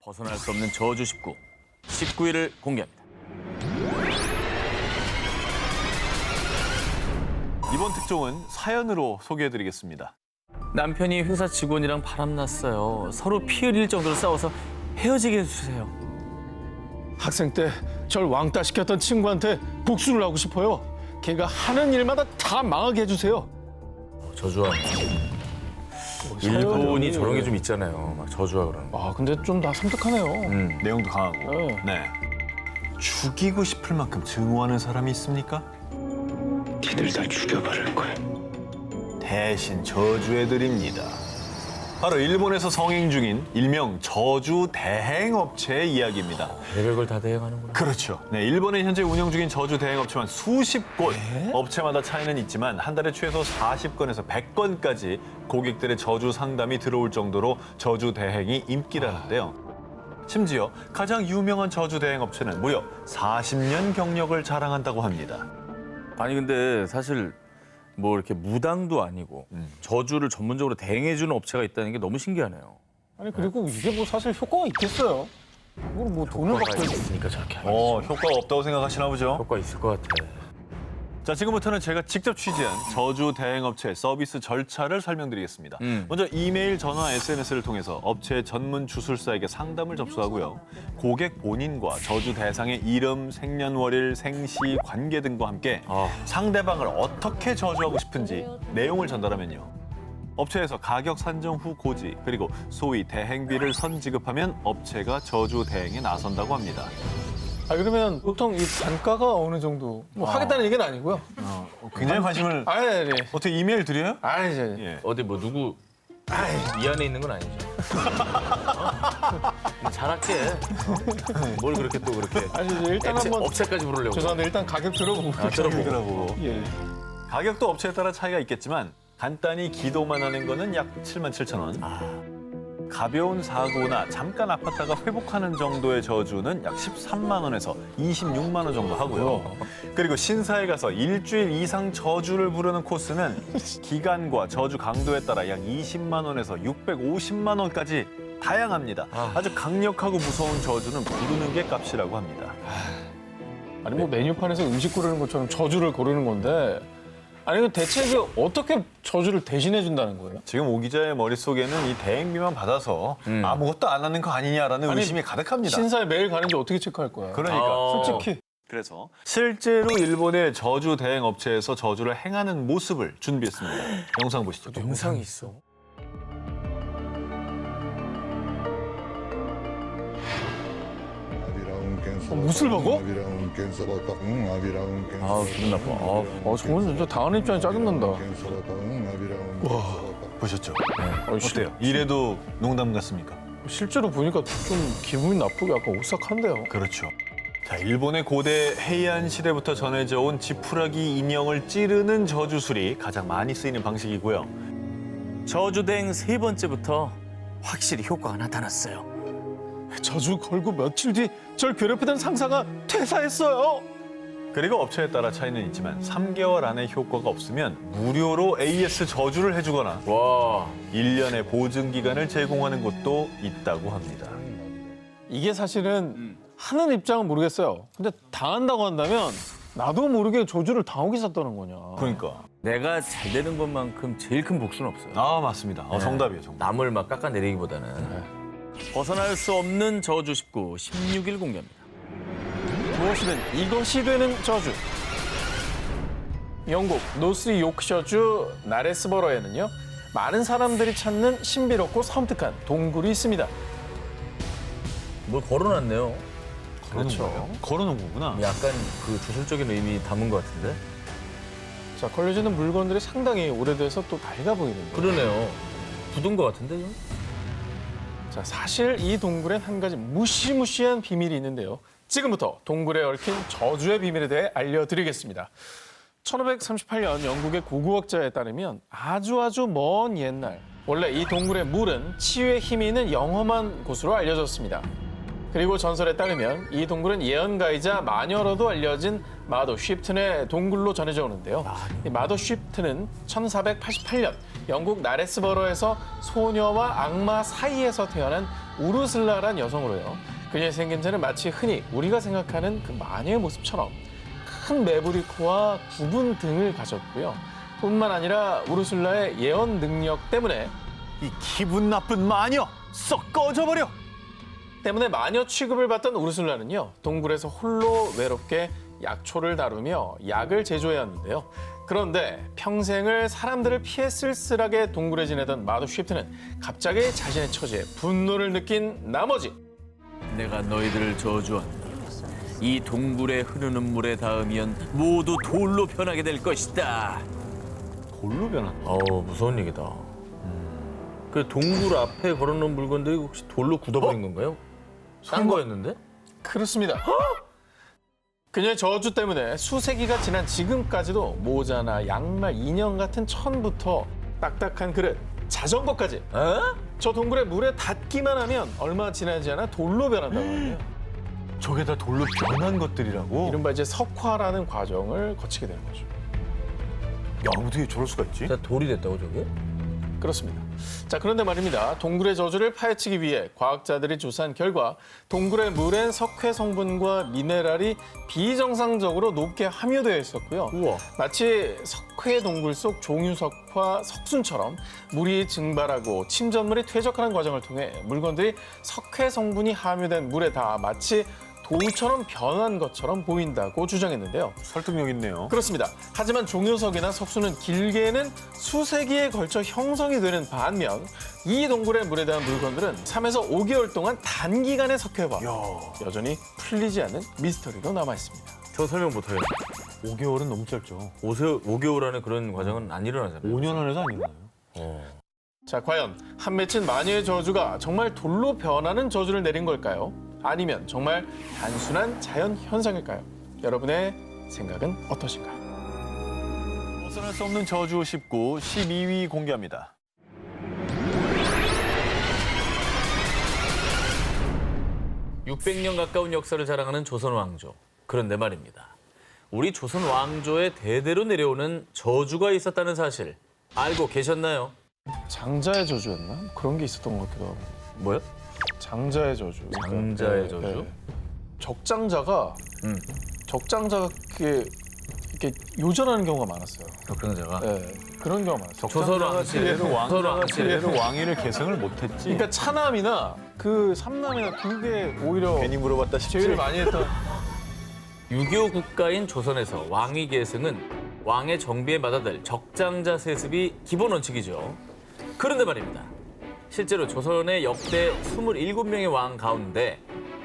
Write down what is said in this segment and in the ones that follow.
벗어날 수 없는 저주 19일을 공개합니다. 이번 특종은 사연으로 소개해드리겠습니다. 남편이 회사 직원이랑 바람났어요. 서로 피 흘릴 정도로 싸워서 헤어지게 해주세요. 학생 때 절 왕따 시켰던 친구한테 복수를 하고 싶어요. 걔가 하는 일마다 다 망하게 해주세요. 저주하네. 일본이 저런 게 좀 있잖아요. 막 저주하고 그러는 거. 아 근데 좀 다 섬뜩하네요. 내용도 강하고. 네. 네. 죽이고 싶을 만큼 증오하는 사람이 있습니까? 걔들 다 죽여버릴 거야. 대신 저주해드립니다. 바로 일본에서 성행 중인 일명 저주 대행업체의 이야기입니다. 별걸 다 대행하는구나. 그렇죠. 네, 일본에 현재 운영 중인 저주 대행업체만 수십 곳, 업체마다 차이는 있지만 한 달에 최소 40건에서 100건까지 고객들의 저주 상담이 들어올 정도로 저주 대행이 인기라는데요. 심지어 가장 유명한 저주 대행업체는 무려 40년 경력을 자랑한다고 합니다. 아니 근데 사실 뭐 이렇게 무당도 아니고 저주를 전문적으로 대행해주는 업체가 있다는 게 너무 신기하네요. 아니 그리고 이게 뭐 사실 효과가 있겠어요. 뭐 돈을 받고 있으니까 저렇게 하겠지. 효과가 없다고 생각하시나 보죠? 효과 있을 것 같아. 자, 지금부터는 제가 직접 취재한 저주 대행업체 서비스 절차를 설명드리겠습니다. 먼저 이메일, 전화, SNS를 통해서 업체 전문 주술사에게 상담을 접수하고요. 고객 본인과 저주 대상의 이름, 생년월일, 생시, 관계 등과 함께 상대방을 어떻게 저주하고 싶은지 내용을 전달하면요. 업체에서 가격 산정 후 고지, 그리고 소위 대행비를 선지급하면 업체가 저주 대행에 나선다고 합니다. 아 그러면 보통 이 단가가 어느 정도 뭐 하겠다는 얘기는 아니고요. 굉장히 관심을... 네. 어떻게 이메일 드려요? 이제 예. 어디 뭐 누구 미안해 있는 건 아니죠. 잘할게. 뭘 그렇게 또 그렇게. 아니 이제 일단 한번 업체까지 부르려고. 죄송한데 일단 가격 들어보고 들어보고. 예. 가격도 업체에 따라 차이가 있겠지만 간단히 기도만 하는 거는 약 77,000원. 가벼운 사고나 잠깐 아팠다가 회복하는 정도의 저주는 약 13만 원에서 26만 원 정도 하고요. 그리고 신사에 가서 일주일 이상 저주를 부르는 코스는 기간과 저주 강도에 따라 약 20만 원에서 650만 원까지 다양합니다. 아주 강력하고 무서운 저주는 부르는 게 값이라고 합니다. 아니 뭐 메뉴판에서 음식 고르는 것처럼 저주를 고르는 건데 아니 대체 이게 어떻게 저주를 대신해 준다는 거예요? 지금 오 기자의 머릿속에는 이 대행비만 받아서 아무것도 안 하는 거 아니냐라는 아니, 의심이 가득합니다. 신사에 매일 가는지 어떻게 체크할 거야? 그러니까 솔직히 그래서 실제로 일본의 저주 대행 업체에서 저주를 행하는 모습을 준비했습니다. 영상 보시죠. 영상이 있어. 못을 먹어? 아 기분 나빠. 저건 진짜 당하는 입장이 짜증난다. 보셨죠? 어때요? 어때요? 이래도 농담 같습니까? 실제로 보니까 좀 기분이 나쁘게 약간 오싹한데요. 그렇죠. 자, 일본의 고대 헤이안 시대부터 전해져 온 지푸라기 인형을 찌르는 저주술이 가장 많이 쓰이는 방식이고요. 저주 대행 3번째부터 확실히 효과가 나타났어요. 저주 걸고 며칠 뒤 절 괴롭히던 상사가 퇴사했어요. 그리고 업체에 따라 차이는 있지만 3개월 안에 효과가 없으면 무료로 AS 저주를 해주거나 와. 1년의 보증 기간을 제공하는 곳도 있다고 합니다. 이게 사실은 하는 입장은 모르겠어요. 근데 당한다고 한다면 나도 모르게 저주를 당하고 있었다는 거냐. 그러니까. 내가 잘 되는 것만큼 제일 큰 복수는 없어요. 아, 맞습니다. 정답이에요, 정답. 남을 막 깎아내리기보다는. 벗어날 수 없는 저주 16일 공개합니다. 무엇이든 이것이 되는 저주. 영국 노스 요크셔주 나레스버러에는요. 많은 사람들이 찾는 신비롭고 섬뜩한 동굴이 있습니다. 뭘 걸어놨네요. 그렇죠. 걸어놓은 거구나. 약간 그 주술적인 의미 담은 것 같은데? 자, 걸려지는 물건들이 상당히 오래돼서 또 낡아 보이는데. 그러네요. 굳은 것 같은데요? 자, 사실 이 동굴엔 한 가지 무시무시한 비밀이 있는데요. 지금부터 동굴에 얽힌 저주의 비밀에 대해 알려드리겠습니다. 1538년 영국의 고고학자에 따르면 아주 먼 옛날 원래 이 동굴의 물은 치유의 힘이 있는 영험한 곳으로 알려졌습니다. 그리고 전설에 따르면 이 동굴은 예언가이자 마녀로도 알려진 마더 쉬프튼의 동굴로 전해져 오는데요. 이 마더 쉬프튼은 1488년 영국 나레스버러에서 소녀와 악마 사이에서 태어난 우르슬라란 여성으로요. 그녀의 생김새는 마치 흔히 우리가 생각하는 그 마녀의 모습처럼 큰 매부리 코와 굽은 등을 가졌고요. 뿐만 아니라 우르슬라의 예언 능력 때문에 이 기분 나쁜 마녀 썩 꺼져버려. 때문에 마녀 취급을 받던 우르슬라는요. 동굴에서 홀로 외롭게 약초를 다루며 약을 제조해야 하는데요. 그런데 평생을 사람들을 피해 쓸쓸하게 동굴에 지내던 마도 쉬프트는 갑자기 자신의 처지에 분노를 느낀 나머지 내가 너희들을 저주한다. 이 동굴에 흐르는 물에 닿으면 모두 돌로 변하게 될 것이다. 돌로 변한. 무서운 얘기다. 그 동굴 앞에 걸어놓은 물건들이 혹시 돌로 굳어버린 건가요? 싼 거였는데? 그렇습니다. 그녀의 저주 때문에 수세기가 지난 지금까지도 모자나 양말, 인형 같은 천부터 딱딱한 그릇, 자전거까지 저 동굴의 물에 닿기만 하면 얼마 지나지 않아 돌로 변한다고 하네요. 저게 다 돌로 변한 것들이라고? 이른바 이제 석화라는 과정을 거치게 되는 거죠. 야, 어떻게 저럴 수가 있지? 진짜 돌이 됐다고 저게? 그렇습니다. 자, 그런데 말입니다. 동굴의 저주를 파헤치기 위해 과학자들이 조사한 결과 동굴의 물엔 석회 성분과 미네랄이 비정상적으로 높게 함유되어 있었고요. 우와. 마치 석회 동굴 속 종유석화 석순처럼 물이 증발하고 침전물이 퇴적하는 과정을 통해 물건들이 석회 성분이 함유된 물에 닿아 마치 돌처럼 변한 것처럼 보인다고 주장했는데요. 설득력 있네요. 그렇습니다. 하지만 종유석이나 석수는 길게는 수세기에 걸쳐 형성이 되는 반면 이 동굴의 물에 대한 물건들은 3에서 5개월 동안 단기간에 석회와 여전히 풀리지 않는 미스터리로 남아 있습니다. 저 설명 못해요. 5개월은 너무 짧죠. 5개월 안에 그런 과정은 안 일어나잖아요. 5년 안에도 안 일어나요. 자, 과연 한 맺힌 마녀의 저주가 정말 돌로 변하는 저주를 내린 걸까요? 아니면 정말 단순한 자연 현상일까요? 여러분의 생각은 어떠신가요? 벗어날 수 없는 저주 19, 12위 공개합니다. (600년) 가까운 역사를 자랑하는 조선 왕조. 그런데 말입니다. 우리 조선 왕조에 대대로 내려오는 저주가 있었다는 사실 알고 계셨나요? 장자의 저주였나? 그런 게 있었던 것 같기도 하고. 뭐요? 장자의 저주. 장자의 저주? 적장자가 이렇게 요전하는 경우가 많았어요. 적장자가? 네, 그런 경우가 많았어요. 조선 왕실에도 제대로 왕위를 계승을 못했지. 그러니까 차남이나 그 삼남이나 그게 오히려 괜히 물어봤다 싶지. 제일 많이 했던 6.25 국가인 조선에서 왕위 계승은 왕의 정비에 맞아들 적장자 세습이 기본 원칙이죠. 그런데 말입니다. 실제로 조선의 역대 27명의 왕 가운데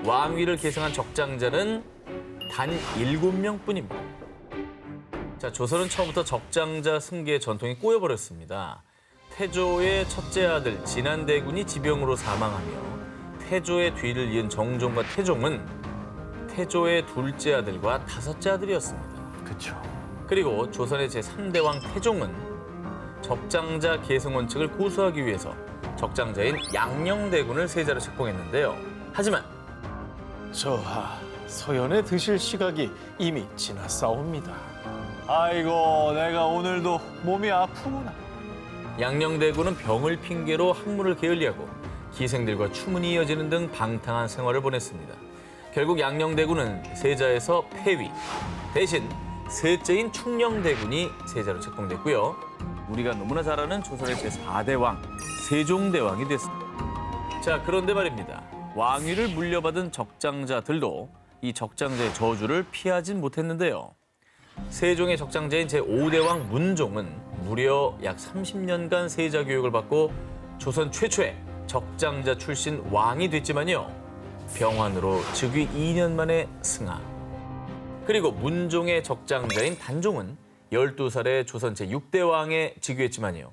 왕위를 계승한 적장자는 단 7명뿐입니다. 자, 조선은 처음부터 적장자 승계의 전통이 꼬여버렸습니다. 태조의 첫째 아들 진안대군이 지병으로 사망하며 태조의 뒤를 이은 정종과 태종은 태조의 둘째 아들과 다섯째 아들이었습니다. 그렇죠. 그리고 조선의 제3대 왕 태종은 적장자 계승 원칙을 고수하기 위해서 적장자인 양녕대군을 세자로 책봉했는데요. 하지만 저하 서연에 드실 시각이 이미 지났사옵니다. 아이고, 내가 오늘도 몸이 아프구나. 양녕대군은 병을 핑계로 학문을 게을리하고 기생들과 추문이 이어지는 등 방탕한 생활을 보냈습니다. 결국 양녕대군은 세자에서 폐위, 대신 셋째인 충녕대군이 세자로 책봉됐고요. 우리가 너무나 잘 아는 조선의 제4대 왕, 세종대왕이 됐습니다. 자, 그런데 말입니다. 왕위를 물려받은 적장자들도 이 적장자의 저주를 피하진 못했는데요. 세종의 적장자인 제5대 왕 문종은 무려 약 30년간 세자 교육을 받고 조선 최초의 적장자 출신 왕이 됐지만요. 병환으로 즉위 2년 만에 승하. 그리고 문종의 적장자인 단종은 12살에 조선 제6대 왕에 즉위했지만요.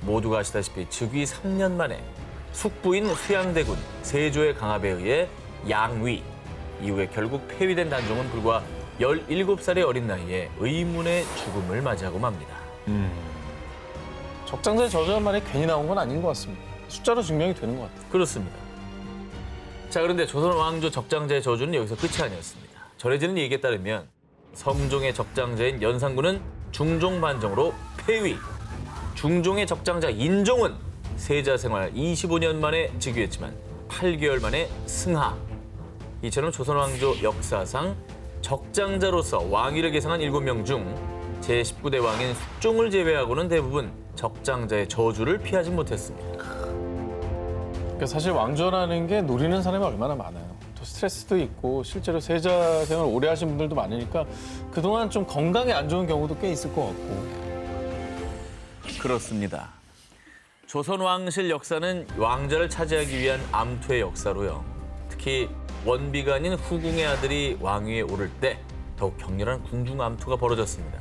모두가 아시다시피 즉위 3년 만에 숙부인 수양대군 세조의 강압에 의해 양위. 이후에 결국 폐위된 단종은 불과 17살의 어린 나이에 의문의 죽음을 맞이하고 맙니다. 적장자의 저주한 말이 괜히 나온 건 아닌 것 같습니다. 숫자로 증명이 되는 것 같아요. 그렇습니다. 자, 그런데 조선 왕조 적장자의 저주는 여기서 끝이 아니었습니다. 전해지는 얘기에 따르면 성종의 적장자인 연산군은 중종 반정으로 폐위. 중종의 적장자 인종은 세자 생활 25년 만에 즉위했지만 8개월 만에 승하. 이처럼 조선 왕조 역사상 적장자로서 왕위를 계승한 7명 중 제19대 왕인 숙종을 제외하고는 대부분 적장자의 저주를 피하지 못했습니다. 그러니까 사실 왕조라는 게 노리는 사람이 얼마나 많아요. 또 스트레스도 있고 실제로 세자 생활 오래 하신 분들도 많으니까 그동안 좀 건강에 안 좋은 경우도 꽤 있을 것 같고. 그렇습니다. 조선 왕실 역사는 왕자를 차지하기 위한 암투의 역사로요. 특히 원비가 아닌 후궁의 아들이 왕위에 오를 때 더욱 격렬한 궁중 암투가 벌어졌습니다.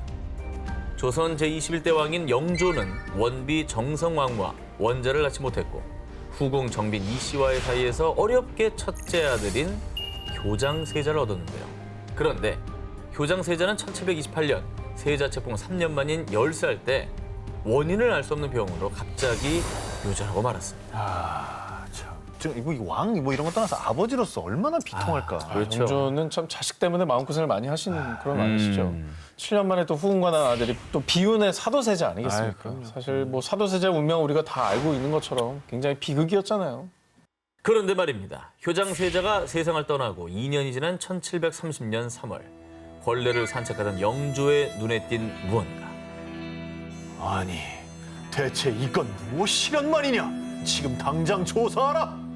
조선 제21대 왕인 영조는 원비 정성왕과 원자를 낳지 못했고 후궁 정빈 이씨와의 사이에서 어렵게 첫째 아들인 효장세자를 얻었는데요. 그런데 효장세자는 1728년 세자 책봉 3년 만인 10살 때 원인을 알 수 없는 병으로 갑자기 요절하고 말았습니다. 아, 참. 이거 왕 뭐 이런 거 떠나서 아버지로서 얼마나 비통할까. 그렇죠. 영조는 참 자식 때문에 마음고생을 많이 하신 그런 아이시죠. 7년 만에 또 후궁과 난 아들이 또 비운의 사도세자 아니겠습니까? 사실 뭐 사도세자의 운명 우리가 다 알고 있는 것처럼 굉장히 비극이었잖아요. 그런데 말입니다. 효장세자가 세상을 떠나고 2년이 지난 1730년 3월 벌레를 산책하던 영조의 눈에 띈 무언가. 아니, 대체 이건 무엇이란 말이냐? 지금 당장 조사하라!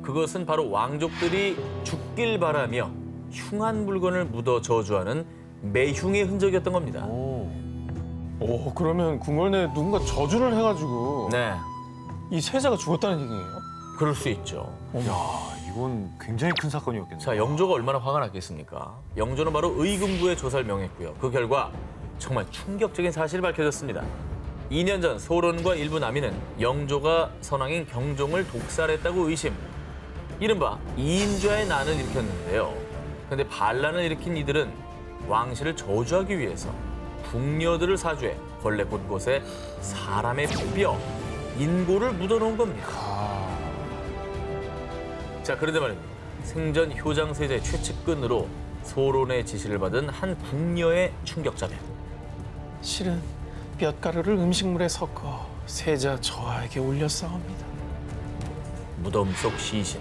그것은 바로 왕족들이 죽길 바라며 흉한 물건을 묻어 저주하는 매흉의 흔적이었던 겁니다. 오, 그러면 궁궐 내에 누군가 저주를 해가지고 네, 이 세자가 죽었다는 얘기예요? 그럴 수 있죠. 야, 이건 굉장히 큰 사건이었겠네요. 자, 영조가 얼마나 화가 났겠습니까? 영조는 바로 의금부에 조사를 명했고요. 그 결과 정말 충격적인 사실이 밝혀졌습니다. 2년 전 소론과 일부 남인은 영조가 선왕인 경종을 독살했다고 의심. 이른바 이인좌의 난을 일으켰는데요. 그런데 반란을 일으킨 이들은 왕실을 저주하기 위해서 궁녀들을 사주해 벌레 곳곳에 사람의 뼈, 인고를 묻어놓은 겁니다. 자, 그런데 말입니다. 생전 효장세자의 최측근으로 소론의 지시를 받은 한 궁녀의 충격자배. 실은 뼛가루를 음식물에 섞어 세자 저하에게 올렸사옵니다. 무덤 속 시신,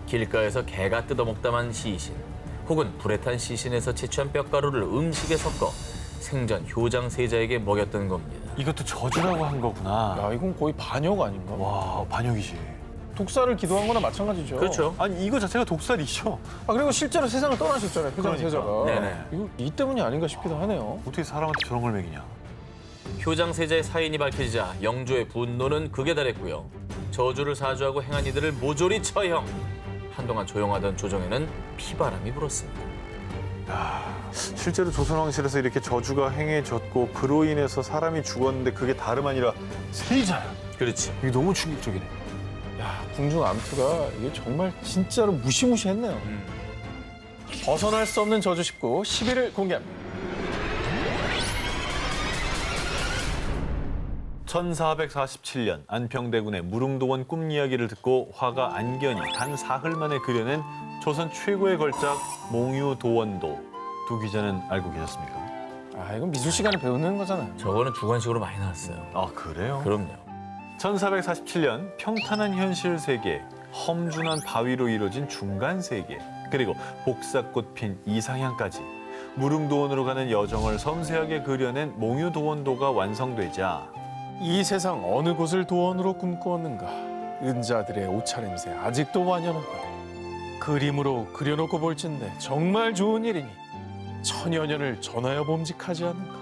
길가에서 개가 뜯어먹다만 시신, 혹은 불에 탄 시신에서 채취한 뼈가루를 음식에 섞어 생전 효장세자에게 먹였던 겁니다. 이것도 저주라고 한 거구나. 야, 이건 거의 반역 아닌가? 와, 반역이지. 독살을 기도한 거나 마찬가지죠. 그렇죠. 아니, 이거 자체가 독살이죠. 아, 그리고 실제로 세상을 떠나셨잖아요, 효장 그러니까. 세자가. 네네. 이거 이 때문이 아닌가 싶기도 하네요. 어떻게 사람한테 저런 걸 먹이냐. 효장세자의 사인이 밝혀지자 영조의 분노는 극에 달했고요. 저주를 사주하고 행한 이들을 모조리 처형. 한동안 조용하던 조정에는 피바람이 불었습니다. 실제로 조선왕실에서 이렇게 저주가 행해졌고 그로 인해서 사람이 죽었는데 그게 다름 아니라 세자야. 그렇지. 이게 너무 충격적이네. 야, 궁중 암투가 이게 정말 진짜로 무시무시했네요. 벗어날 수 없는 저주 19, 10위를 공개합니다. 1447년 안평대군의 무릉도원 꿈 이야기를 듣고 화가 안견이 단 사흘 만에 그려낸 조선 최고의 걸작 몽유도원도. 두 기자는 알고 계셨습니까? 아, 이건 미술 시간에 배우는 거잖아요. 저거는 주관식으로 많이 나왔어요. 아, 그래요? 그럼요. 1447년 평탄한 현실 세계, 험준한 바위로 이루어진 중간 세계, 그리고 복사꽃 핀 이상향까지 무릉도원으로 가는 여정을 섬세하게 그려낸 몽유도원도가 완성되자 이 세상 어느 곳을 도원으로 꿈꾸었는가. 은자들의 오차냄새 아직도 완연하거든. 그림으로 그려놓고 볼진데 정말 좋은 일이니 천여 년을 전하여 봄직하지 않는가.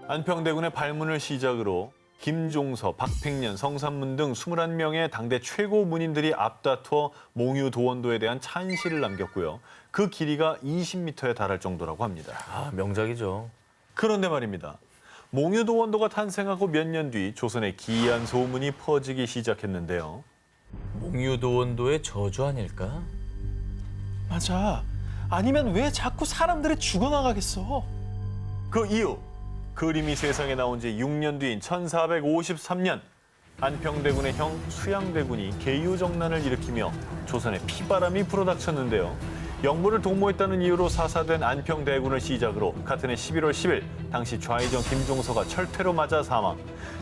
안평대군의 발문을 시작으로 김종서, 박팽년, 성삼문 등 21명의 당대 최고 문인들이 앞다투어 몽유도원도에 대한 찬시를 남겼고요. 그 길이가 20m에 달할 정도라고 합니다. 아, 명작이죠. 그런데 말입니다. 몽유도원도가 탄생하고 몇 년 뒤 조선의 기이한 소문이 퍼지기 시작했는데요. 몽유도원도의 저주 아닐까? 맞아. 아니면 왜 자꾸 사람들이 죽어나가겠어? 그 이후 그림이 세상에 나온 지 6년 뒤인 1453년 안평대군의 형 수양대군이 계유정난을 일으키며 조선에 피바람이 불어닥쳤는데요. 영부를 동모했다는 이유로 사사된 안평대군을 시작으로 같은 해 11월 10일 당시 좌의정 김종서가 철퇴로 맞아 사망.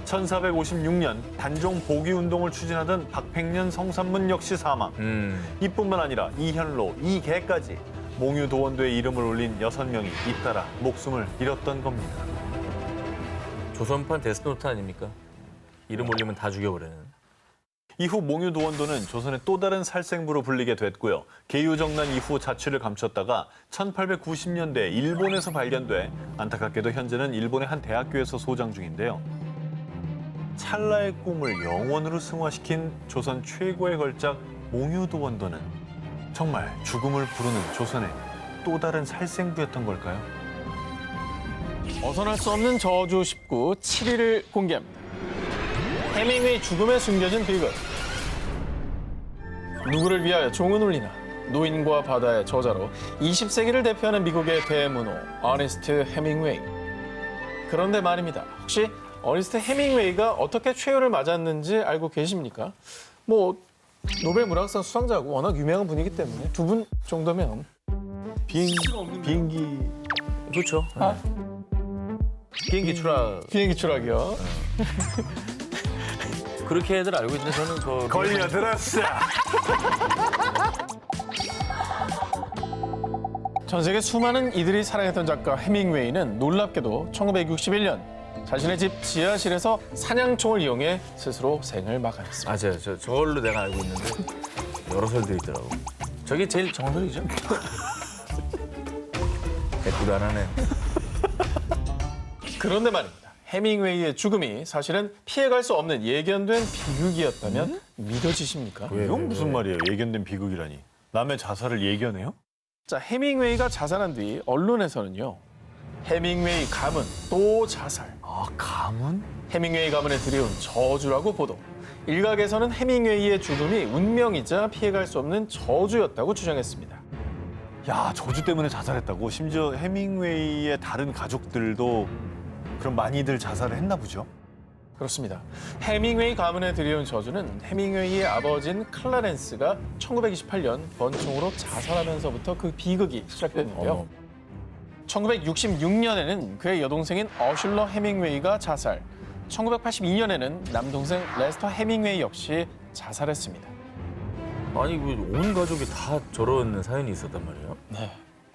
1456년 단종 복위운동을 추진하던 박팽년 성삼문 역시 사망. 이뿐만 아니라 이현로, 이계까지 몽유도원도의 이름을 올린 6명이 잇따라 목숨을 잃었던 겁니다. 조선판 데스노트 아닙니까? 이름 올리면 다 죽여버리는. 이후 몽유도원도는 조선의 또 다른 살생부로 불리게 됐고요. 계유정난 이후 자취를 감췄다가 1890년대 일본에서 발견돼 안타깝게도 현재는 일본의 한 대학교에서 소장 중인데요. 찰나의 꿈을 영원으로 승화시킨 조선 최고의 걸작 몽유도원도는 정말 죽음을 부르는 조선의 또 다른 살생부였던 걸까요? 벗어날 수 없는 저주 19 7위를 공개합니다. 해밍웨이 죽음에 숨겨진 비극. 누구를 위하여 종은 울리나. 노인과 바다의 저자로 20세기를 대표하는 미국의 대문호 어니스트 해밍웨이. 그런데 말입니다. 혹시 어니스트 해밍웨이가 어떻게 최후를 맞았는지 알고 계십니까? 노벨 문학상 수상자고 워낙 유명한 분이기 때문에 두 분 정도면 비행기 그렇죠. 비행기 추락. 비행기 추락이요. 그렇게 애들 알고 있는데 저는 걸려들었어. 전 세계 수많은 이들이 사랑했던 작가 해밍웨이는 놀랍게도 1961년 자신의 집 지하실에서 사냥총을 이용해 스스로 생을 마감했습니다. 맞아요. 저걸로 내가 알고 있는데 여러 설들이 있더라고. 저게 제일 정설이죠. 대꾸도 안 하네. 그런데 말입니다. 해밍웨이의 죽음이 사실은 피해갈 수 없는 예견된 비극이었다면 믿어지십니까? 이건 무슨 말이에요? 예견된 비극이라니. 남의 자살을 예견해요? 자, 해밍웨이가 자살한 뒤 언론에서는요. 해밍웨이 가문 또 자살. 아, 가문? 해밍웨이 가문에 들여온 저주라고 보도. 일각에서는 해밍웨이의 죽음이 운명이자 피해갈 수 없는 저주였다고 주장했습니다. 야, 저주 때문에 자살했다고? 심지어 해밍웨이의 다른 가족들도 그럼 많이들 자살을 했나 보죠? 그렇습니다. 해밍웨이 가문에 들여온 저주는 해밍웨이의 아버지인 클라렌스가 1928년 번총으로 자살하면서부터 그 비극이 시작됐는데요. 1966년에는 그의 여동생인 어슐러 해밍웨이가 자살, 1982년에는 남동생 레스터 해밍웨이 역시 자살했습니다. 아니 온 가족이 다 저런 사연이 있었단 말이에요? 네.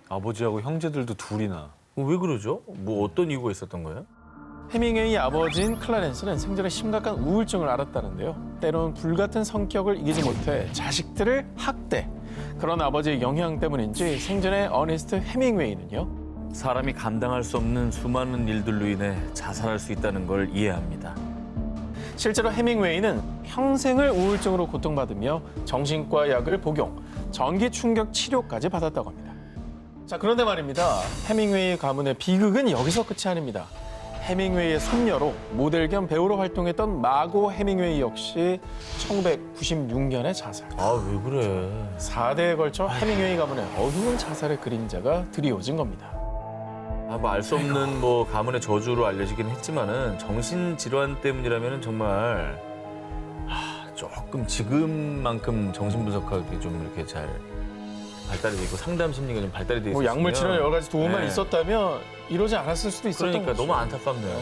아버지하고 형제들도 둘이나. 왜 그러죠? 어떤 이유가 있었던 거예요? 해밍웨이의 아버지인 클라렌스는 생전에 심각한 우울증을 앓았다는데요. 때로는 불같은 성격을 이기지 못해 자식들을 학대. 그런 아버지의 영향 때문인지 생전에 어니스트 해밍웨이는요. 사람이 감당할 수 없는 수많은 일들로 인해 자살할 수 있다는 걸 이해합니다. 실제로 해밍웨이는 평생을 우울증으로 고통받으며 정신과 약을 복용, 전기 충격 치료까지 받았다고 합니다. 자, 그런데 말입니다. 해밍웨이 가문의 비극은 여기서 끝이 아닙니다. 해밍웨이의 손녀로 모델 겸 배우로 활동했던 마고 해밍웨이 역시 1996년에 자살. 왜 그래? 4대에 걸쳐 해밍웨이 가문의 어두운 자살의 그림자가 드리워진 겁니다. 알 수 없는 가문의 저주로 알려지긴 했지만은 정신 질환 때문이라면은 정말 조금 지금만큼 정신 분석하기 좀 이렇게 잘 발달이 돼 있고 상담 심리가 좀 발달이 돼 있었으면 약물 치료 여러 가지 도움만 네. 있었다면 이러지 않았을 수도 있었던 그러니까 거죠. 너무 안타깝네요.